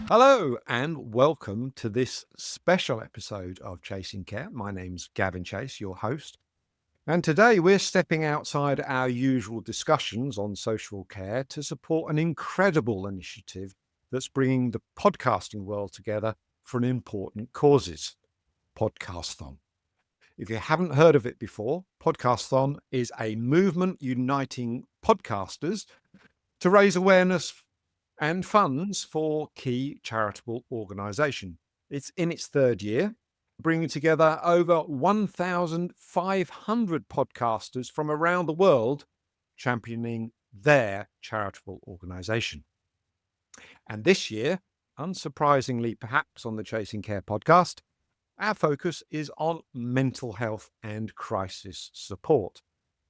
Hello and welcome to this special episode of Chasing Care. My name's Gavin Chase, your host. And today we're stepping outside our usual discussions on social care to support an incredible initiative that's bringing the podcasting world together for an important causes, Podcastathon. If you haven't heard of it before, Podcastathon is a movement uniting podcasters to raise awareness and funds for key charitable organisation. It's in its third year, bringing together over 1,500 podcasters from around the world championing their charitable organisation. And this year, unsurprisingly perhaps on the Chasing Care podcast, our focus is on mental health and crisis support,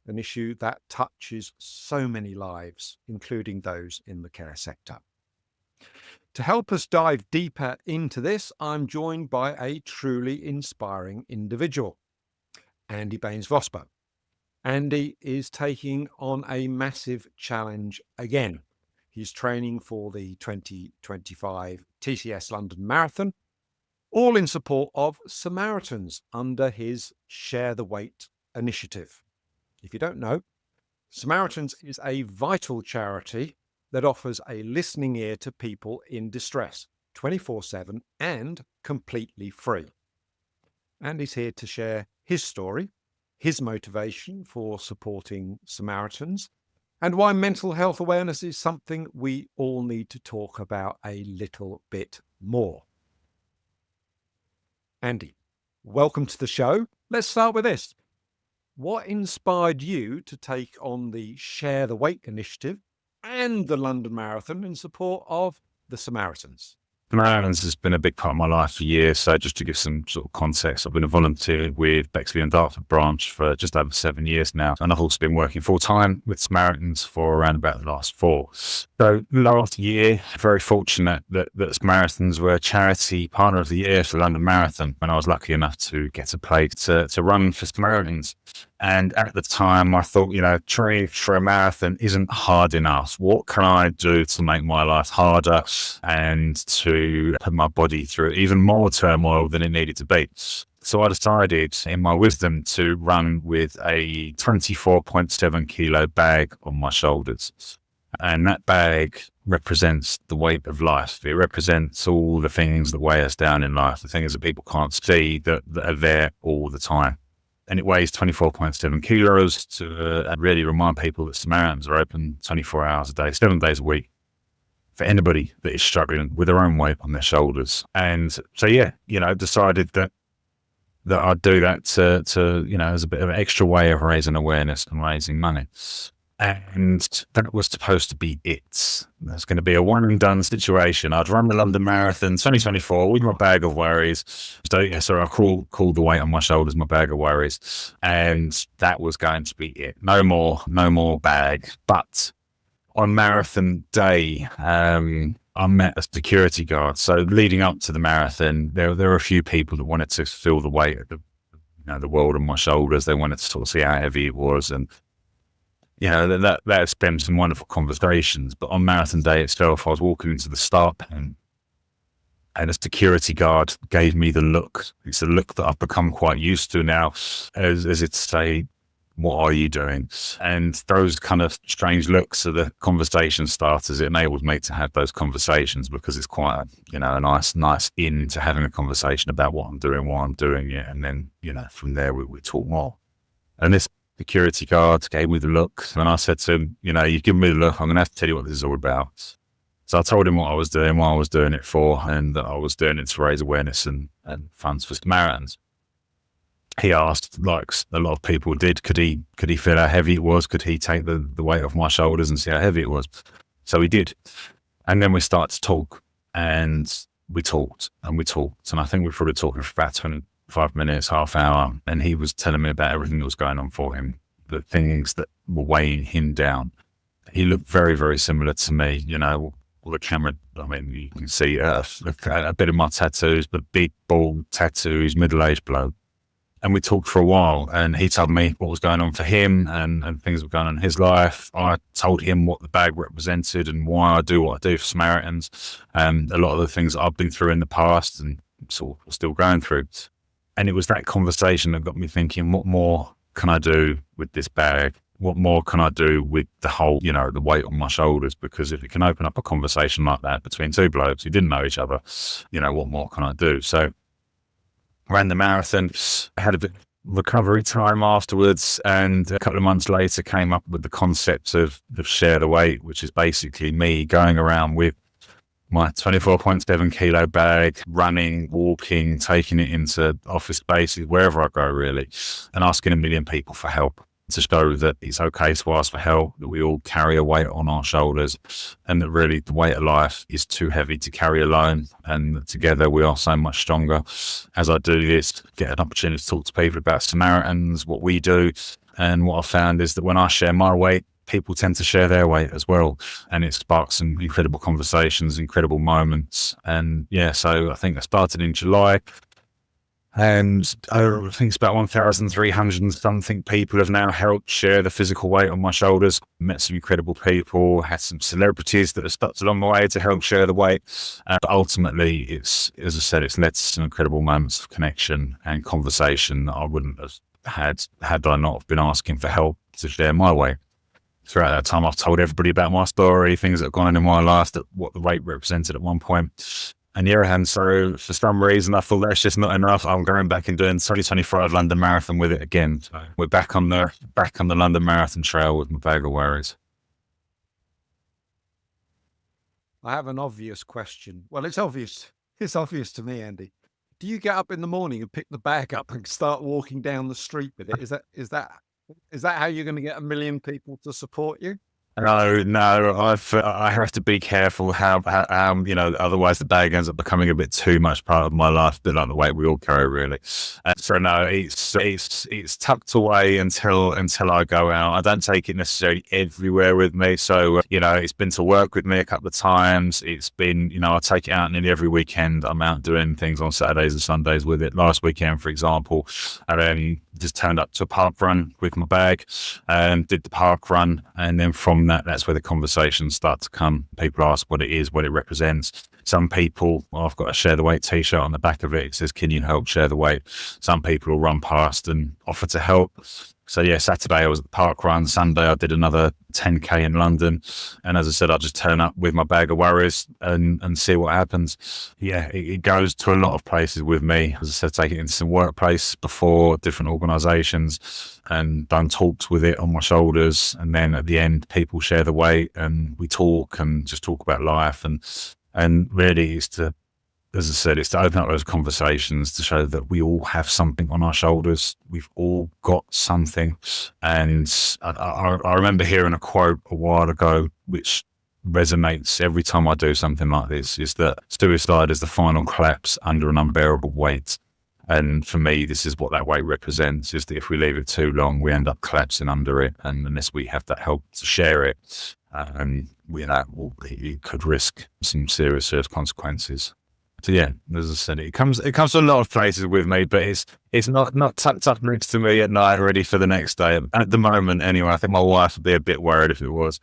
an issue that touches so many lives, including those in the care sector. To help us dive deeper into this, I'm joined by a truly inspiring individual, Andy Baines-Vosper. Andy is taking on a massive challenge again. He's training for the 2025 TCS London Marathon, all in support of Samaritans under his Share the Weight initiative. If you don't know, Samaritans is a vital charity that offers a listening ear to people in distress, 24/7 and completely free. Andy's here to share his story, his motivation for supporting Samaritans, and why mental health awareness is something we all need to talk about a little bit more. Andy, welcome to the show. Let's start with this. What inspired you to take on the Share the Weight initiative and the London Marathon in support of the Samaritans? Samaritans has been a big part of my life for years. So just to give some sort of context, I've been a volunteer with Bexley and Dartford branch for just over 7 years now. And I've also been working full time with Samaritans for around about the last 4. So last year, very fortunate that Samaritans were Charity Partner of the Year for the London Marathon. And I was lucky enough to get a place to run for Samaritans. And at the time, I thought, training for a marathon isn't hard enough. What can I do to make my life harder and to put my body through even more turmoil than it needed to be? So I decided, in my wisdom, to run with a 24.7 kilo bag on my shoulders. And that bag represents the weight of life. It represents all the things that weigh us down in life, the things that people can't see that are there all the time. And it weighs 24.7 kilos to really remind people that Samaritans are open 24 hours a day, 7 days a week for anybody that is struggling with their own weight on their shoulders. And so, decided that I'd do that to as a bit of an extra way of raising awareness and raising money. And that was supposed to be it. That's going to be a one and done situation. I'd run the London Marathon 2024 with my bag of worries. So I called the weight on my shoulders my bag of worries. And that was going to be it. No more bag. But on marathon day, I met a security guard. So leading up to the marathon, there were a few people that wanted to feel the weight of the world on my shoulders. They wanted to sort of see how heavy it was, and that has been some wonderful conversations. But on marathon day itself, I was walking into the start pen and a security guard gave me the look. It's a look that I've become quite used to now, as it say, "What are you doing?" And those kind of strange looks are the conversation starters. It enables me to have those conversations because it's quite a nice in to having a conversation about what I'm doing, why I'm doing it. And then, from there we talk more. And this security guard gave me the look, and I said to him, "You've given me the look. I'm going to have to tell you what this is all about." So I told him what I was doing, why I was doing it for, and that I was doing it to raise awareness and funds for Samaritans. He asked, like a lot of people did, could he feel how heavy it was? Could he take the weight off my shoulders and see how heavy it was? So he did. And then we started to talk, and we talked. And I think we were probably talking for about 25 minutes, half hour. And he was telling me about everything that was going on for him, the things that were weighing him down. He looked very, very similar to me, all the camera. I mean, you can see a bit of my tattoos, but big, bald tattoos, middle-aged bloke. And we talked for a while, and he told me what was going on for him and things were going on in his life. I told him what the bag represented and why I do what I do for Samaritans, and a lot of the things that I've been through in the past and sort of still going through. And it was that conversation that got me thinking, what more can I do with this bag? What more can I do with the whole, the weight on my shoulders? Because if it can open up a conversation like that between two blokes who didn't know each other, what more can I do? So ran the marathon, had a bit of recovery time afterwards, and a couple of months later came up with the concept of Share the Weight, which is basically me going around with my 24.7 kilo bag, running, walking, taking it into office spaces, wherever I go really, and asking 1 million people for help, to show that it's okay to ask for help, that we all carry a weight on our shoulders, and that really the weight of life is too heavy to carry alone, and that together we are so much stronger. As I do this, get an opportunity to talk to people about Samaritans, what we do, and what I found is that when I share my weight, people tend to share their weight as well, and it sparks some incredible conversations, incredible moments. And so I think I started in July. And I think it's about 1,300 and something people have now helped share the physical weight on my shoulders. Met some incredible people, had some celebrities that have stopped along the way to help share the weight. But ultimately, it's, as I said, it's led to some incredible moments of connection and conversation that I wouldn't have had I not been asking for help to share my weight. Throughout that time, I've told everybody about my story, things that have gone on in my life, that what the weight represented at one point. And so for some reason, I thought that's just not enough. I'm going back and doing 2025 London Marathon with it again. So we're back on the London Marathon trail with my bag of worries. I have an obvious question. Well, it's obvious. It's obvious to me, Andy. Do you get up in the morning and pick the bag up and start walking down the street with it? Is that how you're going to get 1 million people to support you? No, I have to be careful how otherwise the bag ends up becoming a bit too much part of my life, a bit like the weight we all carry, really. So no, it's tucked away until I go out. I don't take it necessarily everywhere with me. So it's been to work with me a couple of times. It's been I take it out nearly every weekend. I'm out doing things on Saturdays and Sundays with it. Last weekend, for example, I just turned up to a park run with my bag and did the park run, and then from that's where the conversations start to come. People ask what it is, what it represents. Some people, I've got a Share the Weight t-shirt on the back of it. It says, "Can you help share the weight?" Some people will run past and offer to help. So Saturday I was at the park run. Sunday I did another 10K in London. And as I said, I just turn up with my bag of worries and see what happens. It goes to a lot of places with me. As I said, take it into some workplace before, different organisations, and done talks with it on my shoulders. And then at the end, people share the weight and we talk and just talk about life. And really it's to, as I said, it's to open up those conversations, to show that we all have something on our shoulders. We've all got something. And I remember hearing a quote a while ago, which resonates every time I do something like this, is that suicide is the final collapse under an unbearable weight. And for me, this is what that weight represents, is that if we leave it too long, we end up collapsing under it. And unless we have that help to share it, it could risk some serious consequences. So as I said, it comes to a lot of places with me, but it's not tucked up next to me at night ready for the next day. At the moment, anyway, I think my wife would be a bit worried if it was.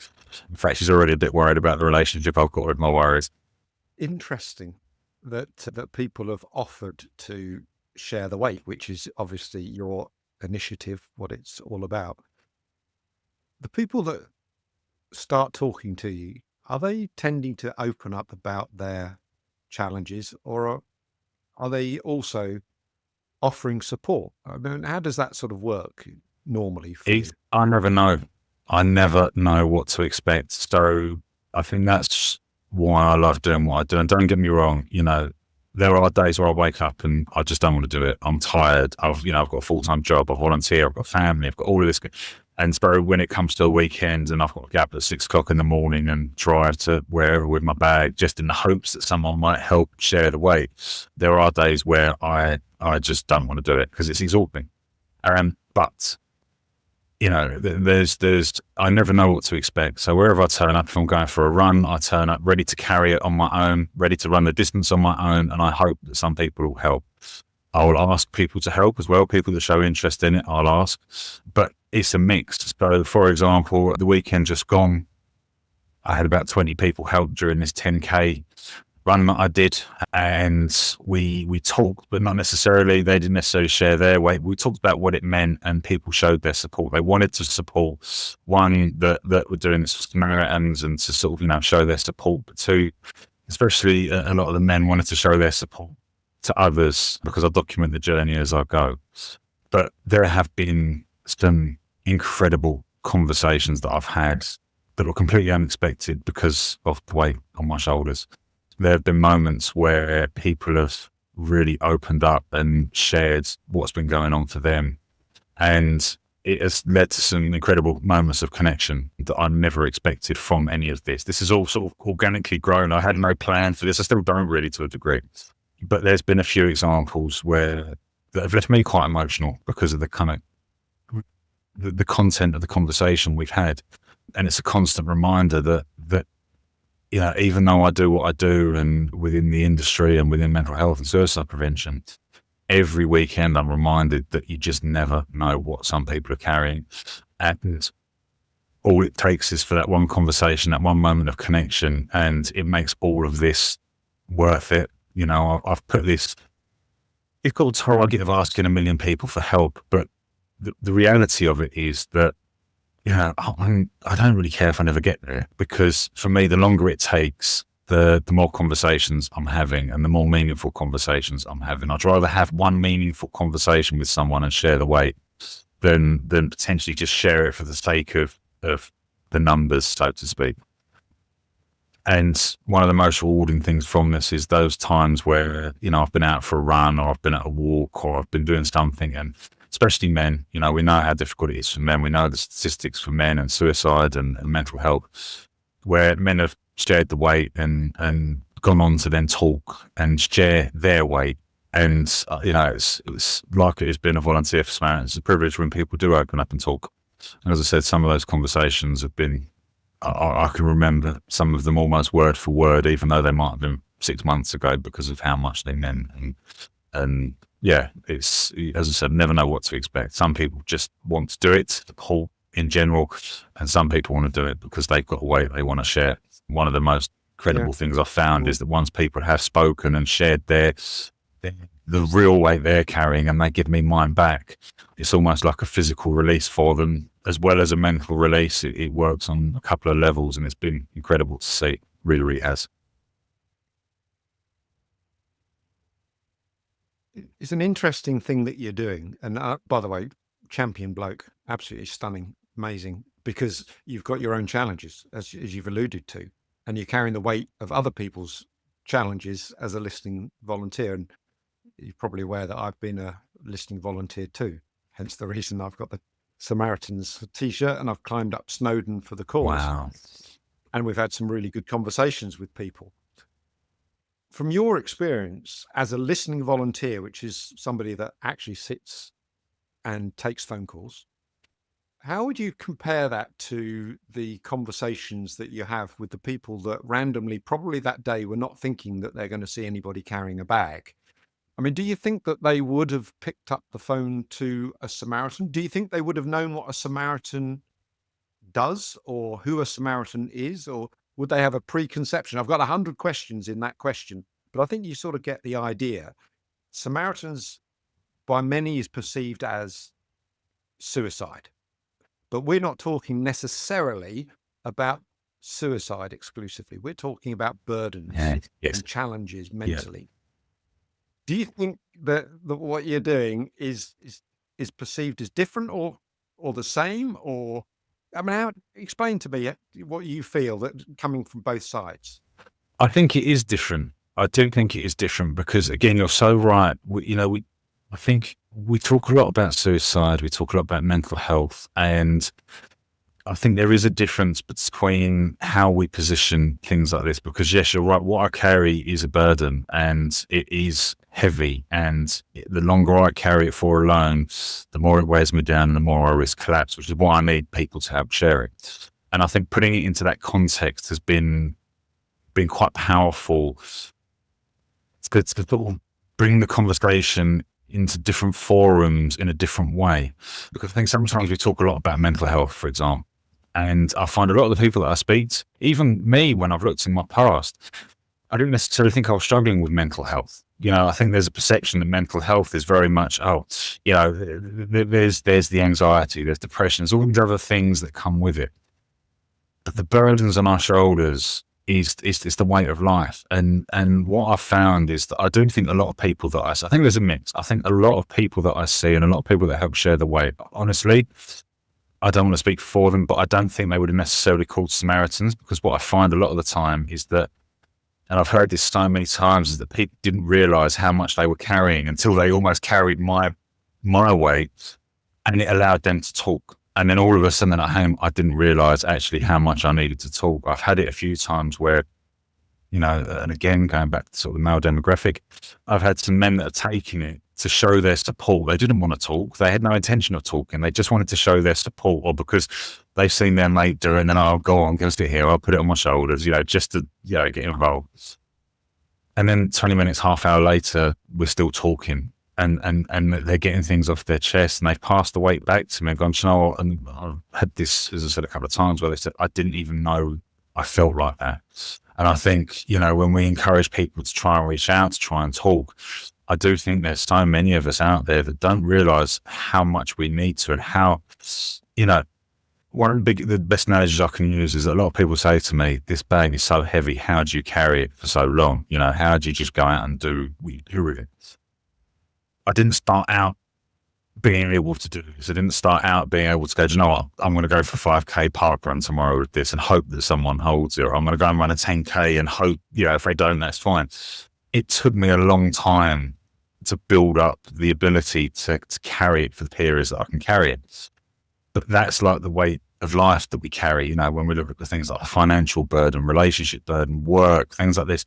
In fact, she's already a bit worried about the relationship I've got with my worries. Interesting that people have offered to share the weight, which is obviously your initiative, what it's all about. The people that start talking to you, are they tending to open up about their challenges, or are they also offering support? I mean, how does that sort of work normally for you? I never know. I never know what to expect. So I think that's why I love doing what I do. And don't get me wrong, there are days where I wake up and I just don't want to do it. I'm tired. I've got a full-time job, I volunteer, I've got family, I've got all of this. And so when it comes to a weekend and I've got to get up at 6 o'clock in the morning and drive to wherever with my bag, just in the hopes that someone might help share the weight, there are days where I just don't want to do it because it's exhausting. But I never know what to expect. So wherever I turn up, if I'm going for a run, I turn up ready to carry it on my own, ready to run the distance on my own, and I hope that some people will help. I'll ask people to help as well, people that show interest in it, I'll ask. But it's a mix. So, for example, the weekend just gone, I had about 20 people help during this 10K run that I did, and we talked, but not necessarily, they didn't necessarily share their weight. We talked about what it meant, and people showed their support. They wanted to support, one, that were doing this for Samaritans, and to sort of, show their support, but two, especially a lot of the men wanted to show their support to others, because I document the journey as I go. But there have been some incredible conversations that I've had that were completely unexpected because of the weight on my shoulders. There have been moments where people have really opened up and shared what's been going on for them. And it has led to some incredible moments of connection that I never expected from any of this. This is all sort of organically grown. I had no plan for this. I still don't really, to a degree. But there's been a few examples that have left me quite emotional because of the kind of the content of the conversation we've had. And it's a constant reminder that even though I do what I do, and within the industry and within mental health and suicide prevention, every weekend I'm reminded that you just never know what some people are carrying. And all it takes is for that one conversation, that one moment of connection, and it makes all of this worth it. I've put this, you've got a target of asking 1 million people for help, but the reality of it is that I don't really care if I never get there, because for me, the longer it takes, the more conversations I'm having, and the more meaningful conversations I'm having. I'd rather have one meaningful conversation with someone and share the weight than potentially just share it for the sake of the numbers, so to speak. And one of the most rewarding things from this is those times where, I've been out for a run, or I've been at a walk, or I've been doing something, and especially men, we know how difficult it is for men. We know the statistics for men and suicide and mental health, where men have shared the weight and gone on to then talk and share their weight. And, it's like it has been a volunteer for Samaritan. It's a privilege when people do open up and talk. And as I said, some of those conversations have been, I can remember some of them almost word for word, even though they might have been 6 months ago, because of how much they meant. And yeah, it's, as I said, never know what to expect. Some people just want to do it, the whole in general, and some people want to do it because they've got a weight they want to share. One of the most credible things I've found is that once people have spoken and shared the real weight they're carrying, and they give me mine back, it's almost like a physical release for them as well as a mental release. It works on a couple of levels, and it's been incredible to see. Really, really has. It's an interesting thing that you're doing. And by the way, champion bloke, absolutely stunning, amazing, because you've got your own challenges, as you've alluded to, and you're carrying the weight of other people's challenges as a listening volunteer. And you're probably aware that I've been a listening volunteer too, hence the reason I've got the Samaritans t-shirt, and I've climbed up Snowdon for the cause. Wow. And we've had some really good conversations with people. From your experience as a listening volunteer, which is somebody that actually sits and takes phone calls, how would you compare that to the conversations that you have with the people that randomly, probably that day, were not thinking that they're going to see anybody carrying a bag? I mean, do you think that they would have picked up the phone to a Samaritan? Do you think they would have known what a Samaritan does, or who a Samaritan is, or would they have a preconception? I've got 100 questions in that question, but I think you sort of get the idea. Samaritans, by many, is perceived as suicide, but we're not talking necessarily about suicide exclusively. We're talking about burdens and challenges mentally. Yeah. Do you think that what you're doing is perceived as different or the same? Or, I mean, explain to me what you feel that coming from both sides. I think it is different. I do think it is different because, again, you're so right. I think we talk a lot about suicide. We talk a lot about mental health, and I think there is a difference between how we position things like this, because yes, you're right. What I carry is a burden, and it is heavy, and the longer I carry it for alone, the more it wears me down and the more I risk collapse, which is why I need people to help share it. And I think putting it into that context has been quite powerful. It's good to bring the conversation into different forums in a different way. Because I think sometimes we talk a lot about mental health, for example, and I find a lot of the people that I speak to, even me, when I've looked in my past, I didn't necessarily think I was struggling with mental health. I think there's a perception that mental health is very much, there's the anxiety, there's depression, there's all these other things that come with it. But the burdens on our shoulders is the weight of life. And what I've found is that I do think a lot of people that I think there's a mix. I think a lot of people that I see and a lot of people that help share the weight, honestly, I don't want to speak for them, but I don't think they would have necessarily called Samaritans, because what I find a lot of the time is that, and I've heard this so many times, is that people didn't realize how much they were carrying until they almost carried my weight, and it allowed them to talk. And then all of a sudden at home, I didn't realize actually how much I needed to talk. I've had it a few times where, and again, going back to sort of the male demographic, I've had some men that are taking it to show their support. They didn't want to talk. They had no intention of talking. They just wanted to show their support, or because they've seen their mate do it, and then I'll go on, go sit here, I'll put it on my shoulders, just to, get involved. And then 20 minutes, half hour later, we're still talking. And they're getting things off their chest, and they've passed the weight back to me and gone, you know what? And I've had this, as I said a couple of times, where they said, I didn't even know I felt like that. And I think, when we encourage people to try and reach out, to try and talk, I do think there's so many of us out there that don't realize how much we need to, and how, one of the best analogies I can use is that a lot of people say to me, this bag is so heavy, how do you carry it for so long? How do you just go out and do what you do with it? I didn't start out being able to do this. I didn't start out being able to go, do you know what? I'm going to go for 5K park run tomorrow with this and hope that someone holds it. Or I'm going to go and run a 10K and hope, if they don't, that's fine. It took me a long time to build up the ability to carry it for the periods that I can carry it. But that's like the weight of life that we carry, when we look at the things like the financial burden, relationship burden, work, things like this.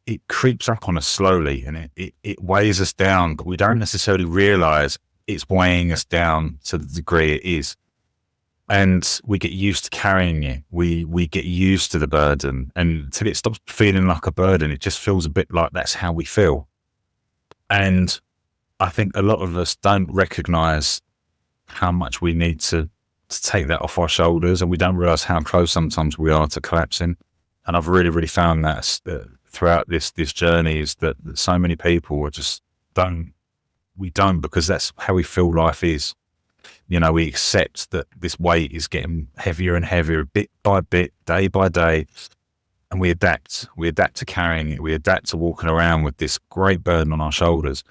It creeps up on us slowly, and it weighs us down, but we don't necessarily realize it's weighing us down to the degree it is. And we get used to carrying it. We get used to the burden, and until it stops feeling like a burden, it just feels a bit like that's how we feel. And I think a lot of us don't recognize how much we need to take that off our shoulders, and we don't realize how close sometimes we are to collapsing. And I've really, really found that throughout this journey, is that so many people are just don't, because that's how we feel life is. We accept that this weight is getting heavier and heavier, bit by bit, day by day, and we adapt to carrying it. We adapt to walking around with this great burden on our shoulders.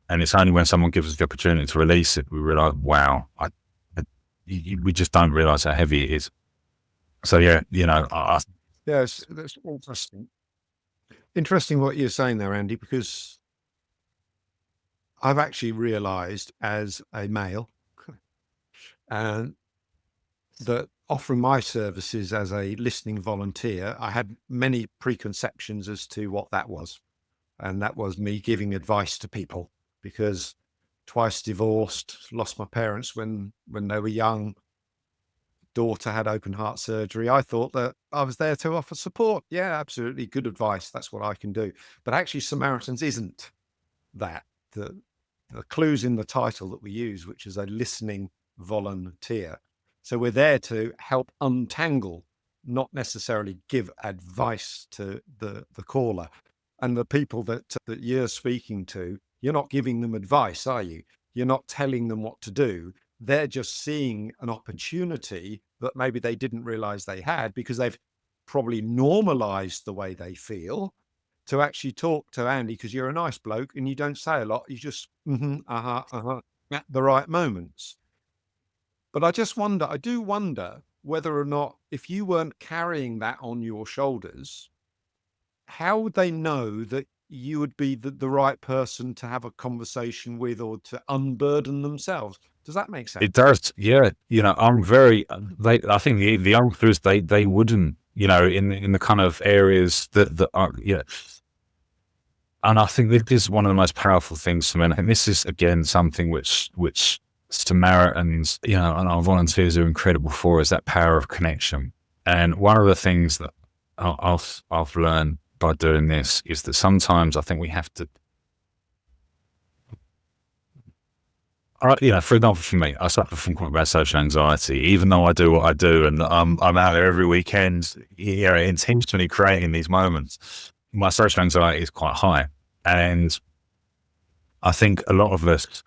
And it's only when someone gives us the opportunity to release it, we realize, wow, we just don't realize how heavy it is. So yeah, Yes, that's interesting. Interesting what you're saying there, Andy, because I've actually realized as a male and that offering my services as a listening volunteer, I had many preconceptions as to what that was. And that was me giving advice to people, because twice divorced, lost my parents when they were young, daughter had open heart surgery. I thought that I was there to offer support. Yeah, absolutely. Good advice. That's what I can do. But actually, Samaritans isn't that. The clue's in the title that we use, which is a listening volunteer. So we're there to help untangle, not necessarily give advice to the caller. And the people that you're speaking to, you're not giving them advice, are you? You're not telling them what to do. They're just seeing an opportunity that maybe they didn't realize they had, because they've probably normalized the way they feel, to actually talk to Andy, because you're a nice bloke and you don't say a lot. You just, at the right moments. But I do wonder whether or not, if you weren't carrying that on your shoulders, how would they know that you would be the right person to have a conversation with, or to unburden themselves? Does that make sense? It does. Yeah. I'm very, I think the answer is they wouldn't, in the kind of areas that are, and I think this is one of the most powerful things for men. And this is, again, something which Samaritans, and our volunteers are incredible for, is that power of connection. And one of the things that I've learned by doing this is that sometimes I think we have to For example, for me, I suffer from quite bad social anxiety, even though I do what I do and I'm out there every weekend, intentionally creating these moments. My social anxiety is quite high. And I think a lot of us,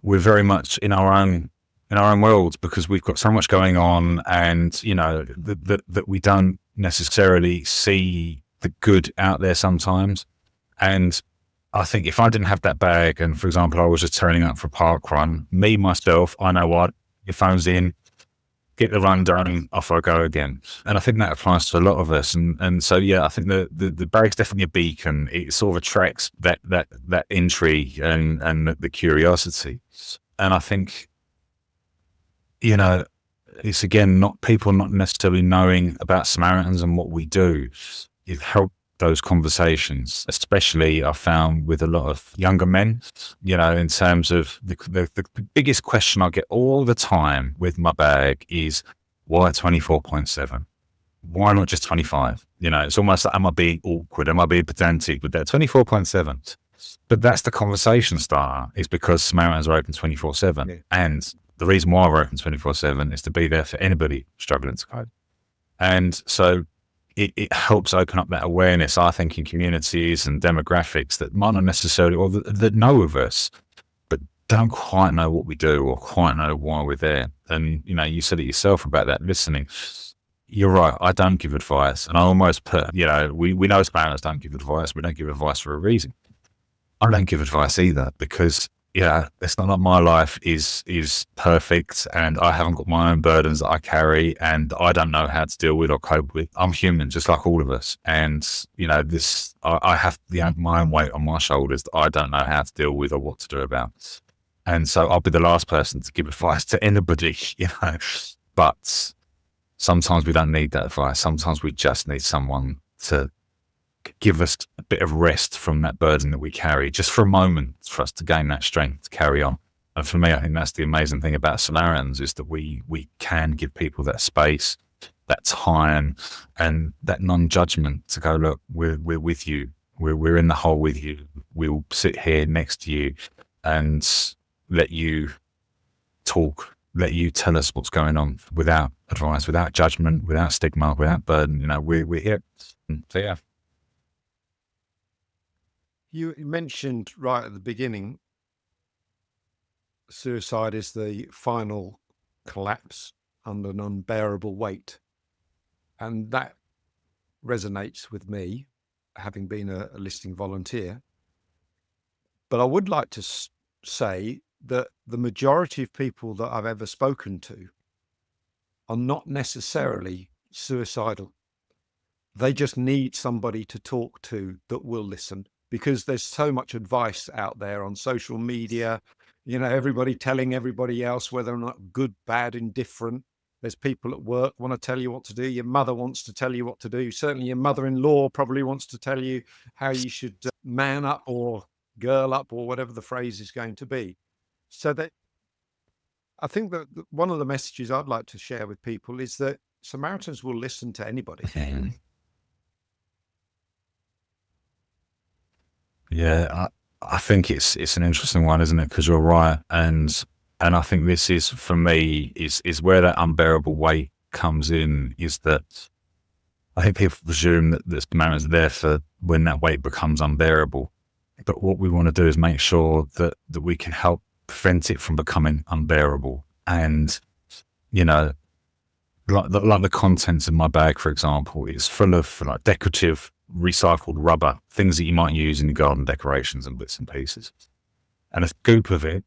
we're very much in our own worlds because we've got so much going on, and that we don't necessarily see the good out there sometimes. And I think if I didn't have that bag, and for example, I was just turning up for a park run, myself, I know what, your phone's in, get the run done, and off I go again. And I think that applies to a lot of us. And so, yeah, I think the bag's definitely a beacon. It sort of attracts that intrigue and the curiosity. And I think, it's again, not people not necessarily knowing about Samaritans and what we do. It helped those conversations, especially I found with a lot of younger men, in terms of the biggest question I get all the time with my bag is, why 24.7? Why not just 25? It's almost like, am I being awkward? Am I being pedantic with that 24.7? But that's the conversation starter, is because Samaritans are open 24/7. Yeah. And the reason why we're open 24/7 is to be there for anybody struggling to cope. And so it helps open up that awareness, I think, in communities and demographics that might not necessarily, or that know of us, but don't quite know what we do or quite know why we're there. And, you said it yourself about that listening. You're right. I don't give advice. And I almost put, we know Samaritans don't give advice. We don't give advice for a reason. I don't give advice either because, it's not like my life is perfect and I haven't got my own burdens that I carry and I don't know how to deal with or cope with. I'm human, just like all of us. And, I have my own weight on my shoulders that I don't know how to deal with or what to do about. And so I'll be the last person to give advice to anybody, but sometimes we don't need that advice. Sometimes we just need someone to give us a bit of rest from that burden that we carry, just for a moment, for us to gain that strength to carry on. And for me, I think that's the amazing thing about Samaritans, is that we can give people that space, that time, and that non-judgment to go, look, we're with you. We're in the hole with you. We'll sit here next to you and let you talk, let you tell us what's going on without advice, without judgment, without stigma, without burden. We're here. So, yeah. You mentioned right at the beginning, suicide is the final collapse under an unbearable weight. And that resonates with me, having been a listing volunteer. But I would like to say that the majority of people that I've ever spoken to are not necessarily suicidal. They just need somebody to talk to that will listen. Because there's so much advice out there on social media, everybody telling everybody else whether or not good, bad, indifferent. There's people at work want to tell you what to do. Your mother wants to tell you what to do. Certainly your mother-in-law probably wants to tell you how you should man up or girl up or whatever the phrase is going to be. So that I think that one of the messages I'd like to share with people is that Samaritans will listen to anybody. Yeah, I think it's an interesting one, isn't it? Because you're right, and I think this is, for me, is where that unbearable weight comes in. Is that I think people presume that the Samaritans are there for when that weight becomes unbearable, but what we want to do is make sure that we can help prevent it from becoming unbearable. And like the contents in my bag, for example, is full of like decorative recycled rubber, things that you might use in your garden decorations and bits and pieces. And a scoop of it,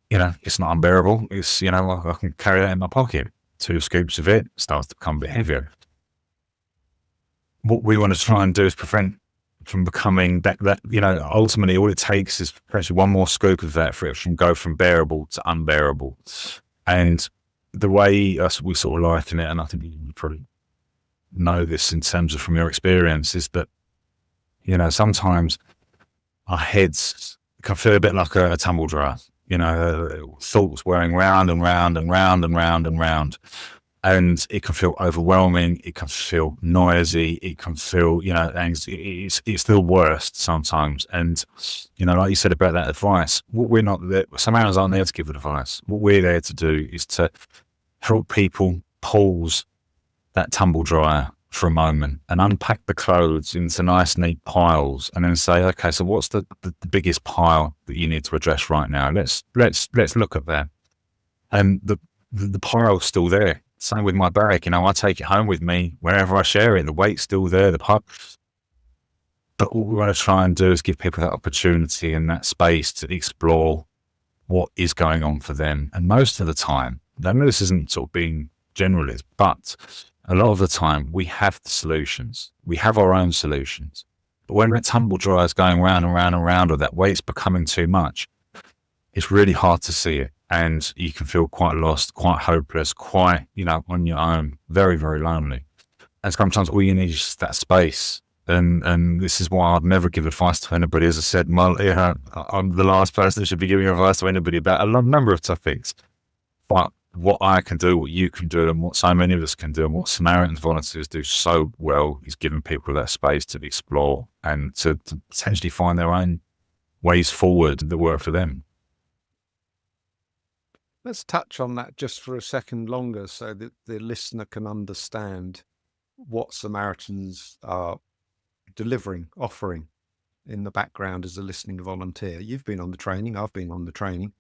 it's not unbearable. It's, I can carry that in my pocket. 2 scoops of it starts to become a bit heavier. What we want to try and do is prevent from becoming that, ultimately all it takes is pressure one more scoop of that for it from go from bearable to unbearable. And the way we sort of liken it, and I think you probably know this in terms of from your experience, is that, sometimes our heads can feel a bit like a tumble dryer, thoughts whirring round and round and round and round and round. And it can feel overwhelming. It can feel noisy. It can feel, it's the worst sometimes. And, like you said about that advice, what we're not there, Samaritans aren't there to give advice. What we're there to do is to help people pause that tumble dryer for a moment and unpack the clothes into nice, neat piles, and then say, okay, so what's the biggest pile that you need to address right now? Let's look at that. And the pile's still there. Same with my bag, I take it home with me wherever I share it. The weight's still there, the pile. But what we want to try and do is give people that opportunity and that space to explore what is going on for them. And most of the time, I know this isn't sort of being generalist, but a lot of the time we have the solutions. We have our own solutions. But when that tumble dryer is going round and round and round, or that weight's becoming too much, it's really hard to see it. And you can feel quite lost, quite hopeless, quite, on your own, very, very lonely. And sometimes all you need is just that space. And this is why I'd never give advice to anybody. As I said, I'm the last person who should be giving advice to anybody about a number of topics. But what I can do, what you can do, and what so many of us can do, and what Samaritans volunteers do so well, is giving people that space to explore and to potentially find their own ways forward that work for them. Let's touch on that just for a second longer so that the listener can understand what Samaritans are delivering, offering in the background as a listening volunteer. You've been on the training, I've been on the training.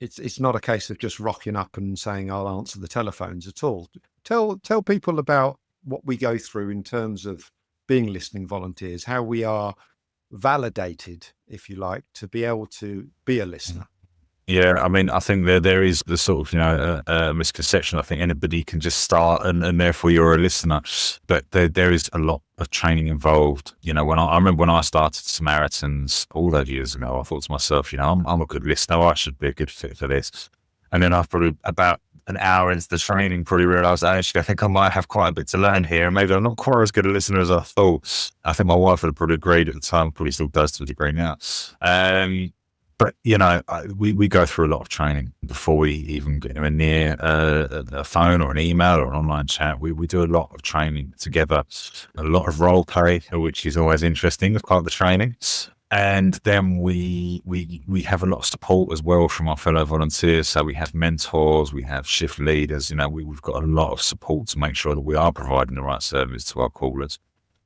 It's not a case of just rocking up and saying, I'll answer the telephones at all. Tell people about what we go through in terms of being listening volunteers, how we are validated, if you like, to be able to be a listener. Yeah, I think there is the sort of, misconception. I think anybody can just start and therefore you're a listener. But there is a lot of training involved. When I remember when I started Samaritans all those years ago, I thought to myself, I'm a good listener. I should be a good fit for this. And then after about an hour into the training, probably realised, actually, I think I might have quite a bit to learn here. Maybe I'm not quite as good a listener as I thought. I think my wife would have probably agreed at the time, probably still does to a degree now. But, we go through a lot of training before we even get anywhere near a phone or an email or an online chat. We do a lot of training together, a lot of role play, which is always interesting as part of the training. And then we have a lot of support as well from our fellow volunteers. So we have mentors, we have shift leaders, we've got a lot of support to make sure that we are providing the right service to our callers.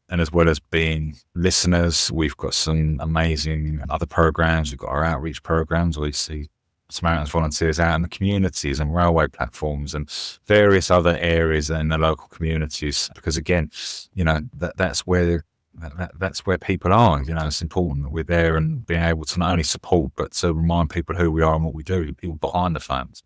And as well as being listeners, we've got some amazing other programs. We've got our outreach programs where we see Samaritans volunteers out in the communities and railway platforms and various other areas in the local communities. Because again, that's where people are. It's important that we're there and being able to not only support, but to remind people who we are and what we do, people behind the phones.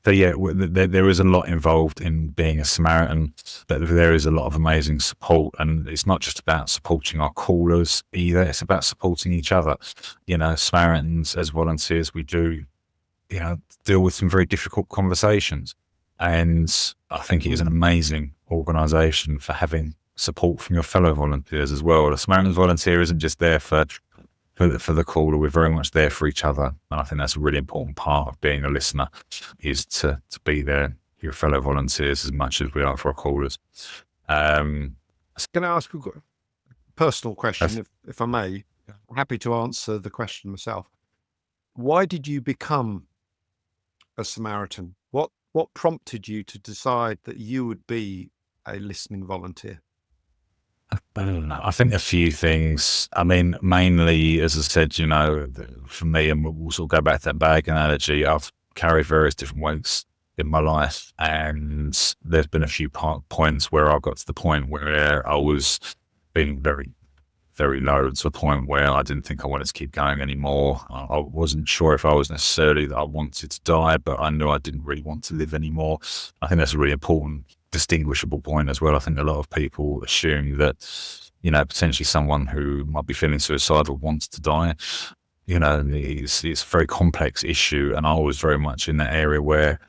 So yeah, there is a lot involved in being a Samaritan, but there is a lot of amazing support, and it's not just about supporting our callers either. It's about supporting each other. Samaritans as volunteers, we do, deal with some very difficult conversations, and I think it is an amazing organisation for having support from your fellow volunteers as well. The Samaritan volunteer isn't just there for the caller. We're very much there for each other, and I think that's a really important part of being a listener, is to be there for your fellow volunteers as much as we are for our callers. Can I ask a personal question, if I may? I'm happy to answer the question myself. Why did you become a Samaritan? What prompted you to decide that you would be a listening volunteer? I think a few things. Mainly, as I said, for me, and we'll sort of go back to that bag analogy, I've carried various different weights in my life, and there's been a few points where I got to the point where I was feeling very, very low, to a point where I didn't think I wanted to keep going anymore. I wasn't sure if I was necessarily that I wanted to die, but I knew I didn't really want to live anymore. I think that's a really important distinguishable point as well. I think a lot of people assume that, potentially someone who might be feeling suicidal wants to die. It's a very complex issue, and I was very much in that area where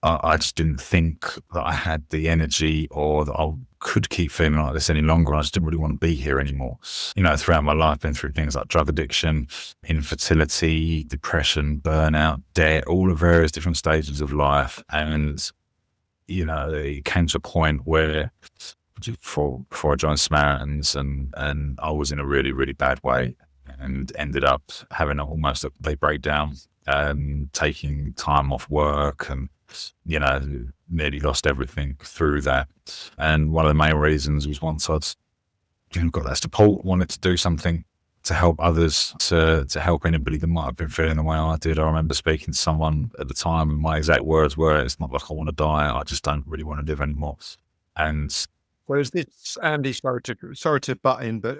I just didn't think that I had the energy or that I could keep feeling like this any longer. I just didn't really want to be here anymore. Throughout my life, I've been through things like drug addiction, infertility, depression, burnout, debt, all the various different stages of life. And, it came to a point where before I joined Samaritans and I was in a really, really bad way and ended up having almost a complete breakdown, taking time off work and, nearly lost everything through that. And one of the main reasons was once I'd got that support, wanted to do something to help others, to help anybody that might have been feeling the way I did. I remember speaking to someone at the time and my exact words were, "It's not like I want to die, I just don't really want to live anymore." And Whereas this, Andy, sorry to butt in, but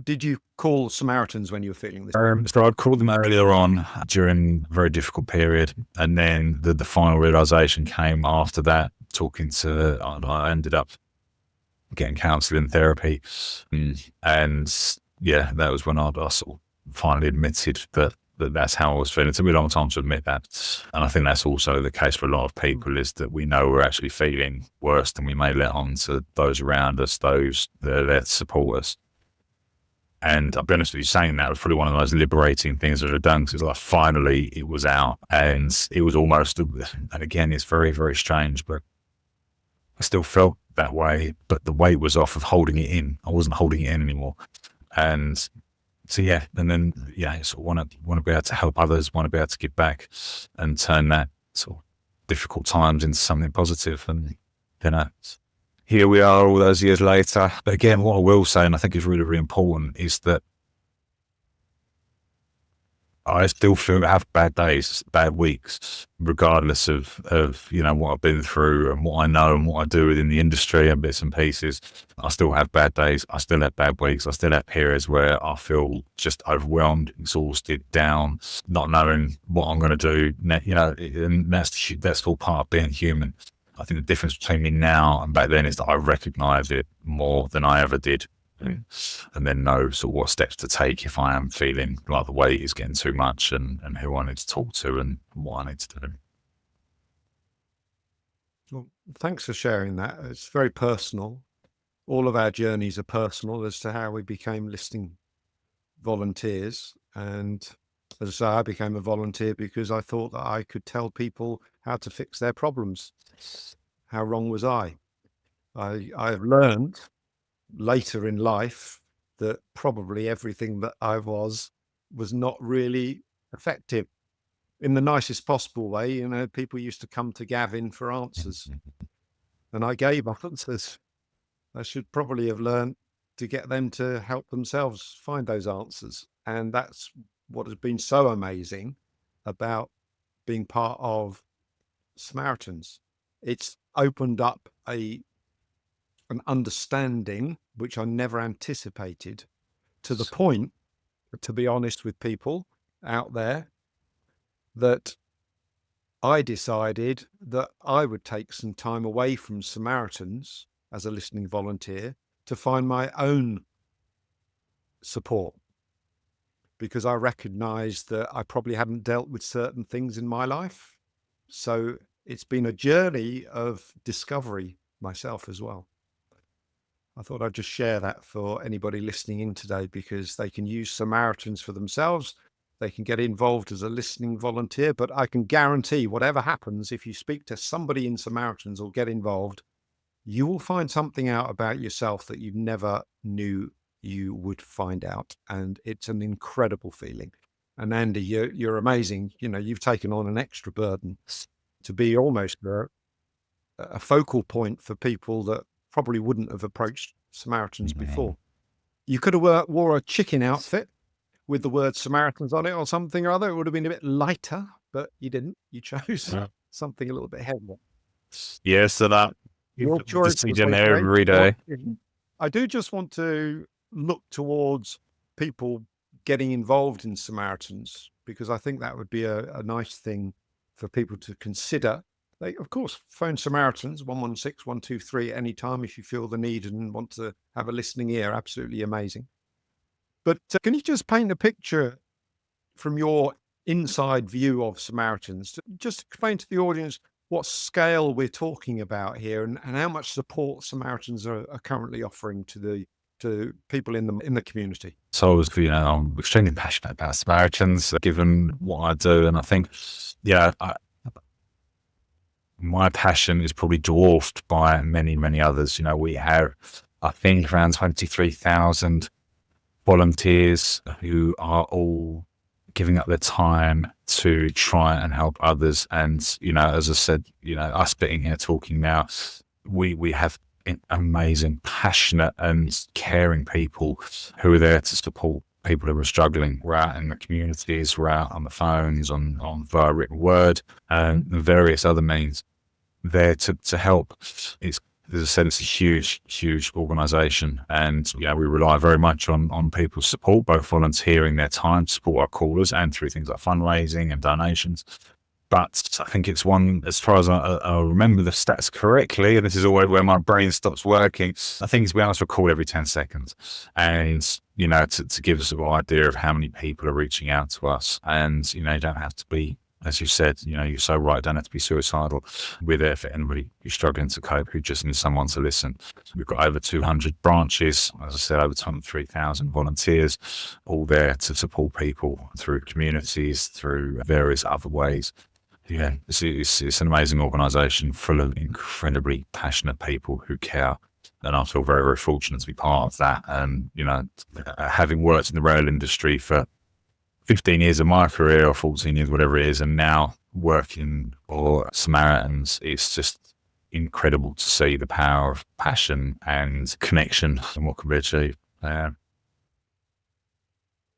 did you call Samaritans when you were feeling this? so I'd called them earlier on during a very difficult period. And then the final realization came after that, I ended up getting counseling and therapy. And yeah, that was when I sort of finally admitted that that's how I was feeling. It took me a long time to admit that. And I think that's also the case for a lot of people, is that we know we're actually feeling worse than we may let on to those around us, those that are there to support us. And I'll be honest with you, saying that was probably one of the most liberating things that I've done, because like finally it was out, and it was almost, and again, it's very, very strange, but I still felt that way, but the weight was off of holding it in. I wasn't holding it in anymore. And so, and then, sort of want to be able to help others, want to be able to give back and turn that sort of difficult times into something positive. And, here we are all those years later. But again, what I will say, and I think is really, really important, is that I still have bad days, bad weeks, regardless of what I've been through and what I know and what I do within the industry and bits and pieces. I still have bad days. I still have bad weeks. I still have periods where I feel just overwhelmed, exhausted, down, not knowing what I'm going to do. And that's all part of being human. I think the difference between me now and back then is that I recognise it more than I ever did. And then know sort of what steps to take if I am feeling like the weight is getting too much, and who I need to talk to and what I need to do. Well, thanks for sharing that. It's very personal. All of our journeys are personal as to how we became listening volunteers. And as I say, I became a volunteer because I thought that I could tell people how to fix their problems. How wrong was I? I've learned later in life that probably everything that I was not really effective in the nicest possible way. People used to come to Gavin for answers and I gave answers. I should probably have learned to get them to help themselves find those answers. And that's what has been so amazing about being part of Samaritans. It's opened up an understanding which I never anticipated, to the point, to be honest with people out there, that I decided that I would take some time away from Samaritans as a listening volunteer to find my own support, because I recognized that I probably hadn't dealt with certain things in my life. So it's been a journey of discovery myself as well. I thought I'd just share that for anybody listening in today, because they can use Samaritans for themselves. They can get involved as a listening volunteer, but I can guarantee whatever happens, if you speak to somebody in Samaritans or get involved, you will find something out about yourself that you never knew you would find out. And it's an incredible feeling. And Andy, you're amazing. You've taken on an extra burden to be almost a focal point for people that probably wouldn't have approached Samaritans before. You could have wore a chicken outfit with the word Samaritans on it or something or other. It would have been a bit lighter, but you didn't. You chose something a little bit heavier. Yeah, so that Your choice was every day. I do just want to look towards people getting involved in Samaritans, because I think that would be a nice thing for people to consider. They, of course, phone Samaritans 116-123 anytime if you feel the need and want to have a listening ear. Absolutely amazing. But can you just paint a picture from your inside view of Samaritans? Just explain to the audience what scale we're talking about here, and how much support Samaritans are currently offering to people in the community. So, I'm extremely passionate about Samaritans, given what I do. And I think, my passion is probably dwarfed by many, many others. We have, I think, around 23,000 volunteers who are all giving up their time to try and help others. And, as I said, us sitting here talking now, we have amazing, passionate and caring people who are there to support people who are struggling. We're out in the communities, we're out on the phones, on via written word, and various other means there to help. As I said, it's a huge, huge organisation, and we rely very much on people's support, both volunteering their time to support our callers and through things like fundraising and donations. But I think it's one, as far as I remember the stats correctly, and this is always where my brain stops working, I think it's we answer a call every 10 seconds. And, to give us an idea of how many people are reaching out to us. And, you don't have to be, as you said, you're so right, don't have to be suicidal. We're there for anybody who's struggling to cope, who just needs someone to listen. We've got over 200 branches, as I said, over 23,000 volunteers, all there to support people through communities, through various other ways. Yeah, it's an amazing organisation full of incredibly passionate people who care. And I feel very, very fortunate to be part of that. And, having worked in the rail industry for 15 years of my career, or 14 years, whatever it is, and now working for Samaritans, it's just incredible to see the power of passion and connection and what can be achieved.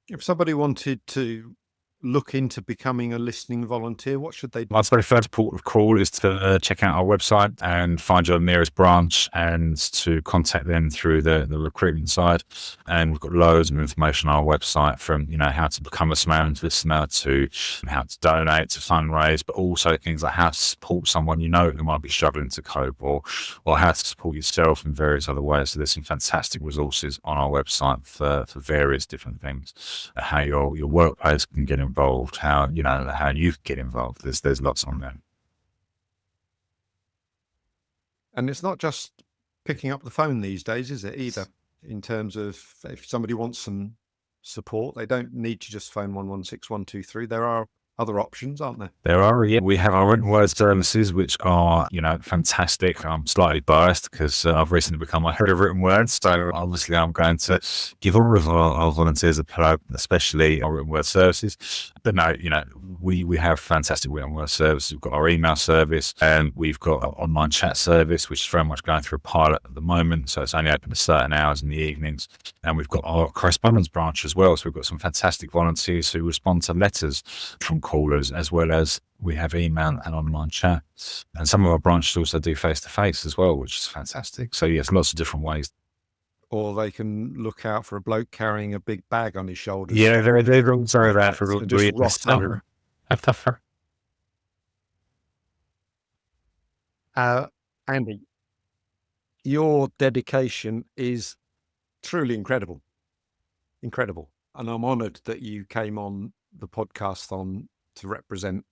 If somebody wanted to look into becoming a listening volunteer, what should they do? My very first port of call is to check out our website and find your nearest branch, and to contact them through the recruitment side. And we've got loads of information on our website, from how to become a Samaritan listener, to how to donate, to fundraise, but also things like how to support someone who might be struggling to cope, or how to support yourself in various other ways. So there's some fantastic resources on our website for various different things, how your workplace can get involved, how you get involved. There's lots on there. And it's not just picking up the phone these days, is it, either? In terms of, if somebody wants some support, they don't need to just phone 116123. There are other options, aren't there? There are, yeah. We have our written word services, which are, fantastic. I'm slightly biased because I've recently become a head of written words. So obviously I'm going to give all of our volunteers a plug, especially our written word services. But no, we have fantastic written word services. We've got our email service, and we've got our online chat service, which is very much going through a pilot at the moment. So it's only open at certain hours in the evenings. And we've got our correspondence branch as well. So we've got some fantastic volunteers who respond to letters from callers, as well as we have email and online chat. And some of our branches also do face-to-face as well, which is fantastic. So yes, lots of different ways. Or they can look out for a bloke carrying a big bag on his shoulders. Yeah, they're also that for just rock up. Andy, your dedication is truly incredible. Incredible. And I'm honoured that you came on the podcast to represent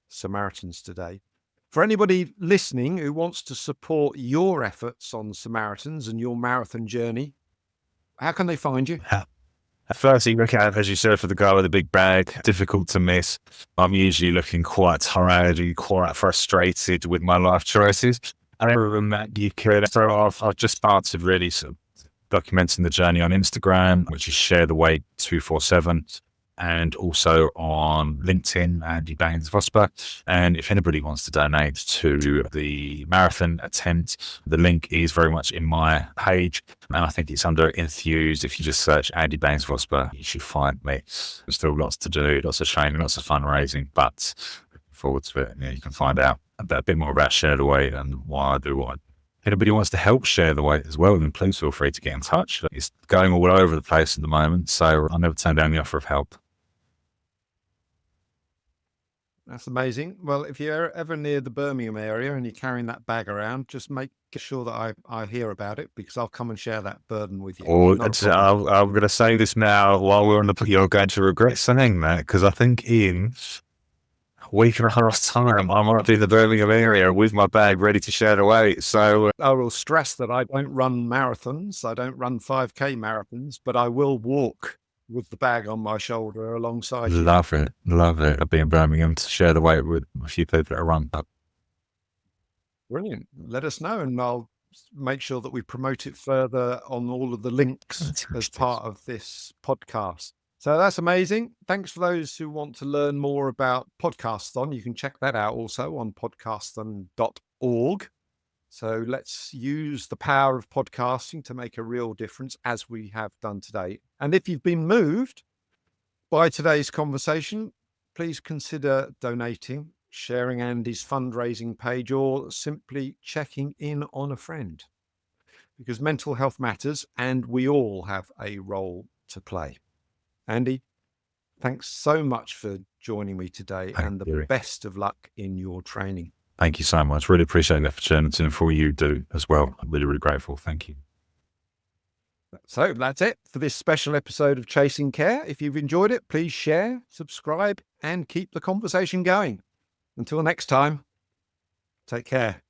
Samaritans today. For anybody listening who wants to support your efforts on Samaritans and your marathon journey, how can they find you? Firstly, look out, as you said, for the guy with the big bag. Difficult to miss. I'm usually looking quite tired, quite frustrated with my life choices. And other than that, you could. So I've just started really sort of documenting the journey on Instagram, which is Share the Way 247. And also on LinkedIn, Andy Baines-Vosper. And if anybody wants to donate to the marathon attempt, the link is very much in my page. And I think it's under Enthused. If you just search Andy Baines-Vosper, you should find me. There's still lots to do, lots of training, lots of fundraising, but forward to it. You can find out a bit more about Share the Way and why I do what I do. If anybody wants to help Share the Way as well, then please feel free to get in touch. It's going all over the place at the moment, so I'll never turn down the offer of help. That's amazing. Well, if you're ever near the Birmingham area and you're carrying that bag around, just make sure that I hear about it, because I'll come and share that burden with you. I'm going to say this now while we're on the, you're going to regret saying that, because I think week and a half's time, I might be in the Birmingham area with my bag ready to share away. So I will stress that I don't run marathons. I don't run 5K marathons, but I will walk with the bag on my shoulder alongside you. love it. I'll be in Birmingham to share the weight with a few people that run. Brilliant. Let us know, and I'll make sure that we promote it further on all of the links as part of this podcast. So that's amazing. Thanks for those who want to learn more about Podcaston. You can check that out also on podcaston.org. So let's use the power of podcasting to make a real difference, as we have done today. And if you've been moved by today's conversation, please consider donating, sharing Andy's fundraising page, or simply checking in on a friend, because mental health matters and we all have a role to play. Andy, thanks so much for joining me today, and the best of luck in your training. Thank you so much. Really appreciate the opportunity, and for all you do as well. I'm really, really grateful. Thank you. So that's it for this special episode of Chasing Care. If you've enjoyed it, please share, subscribe, and keep the conversation going. Until next time, take care.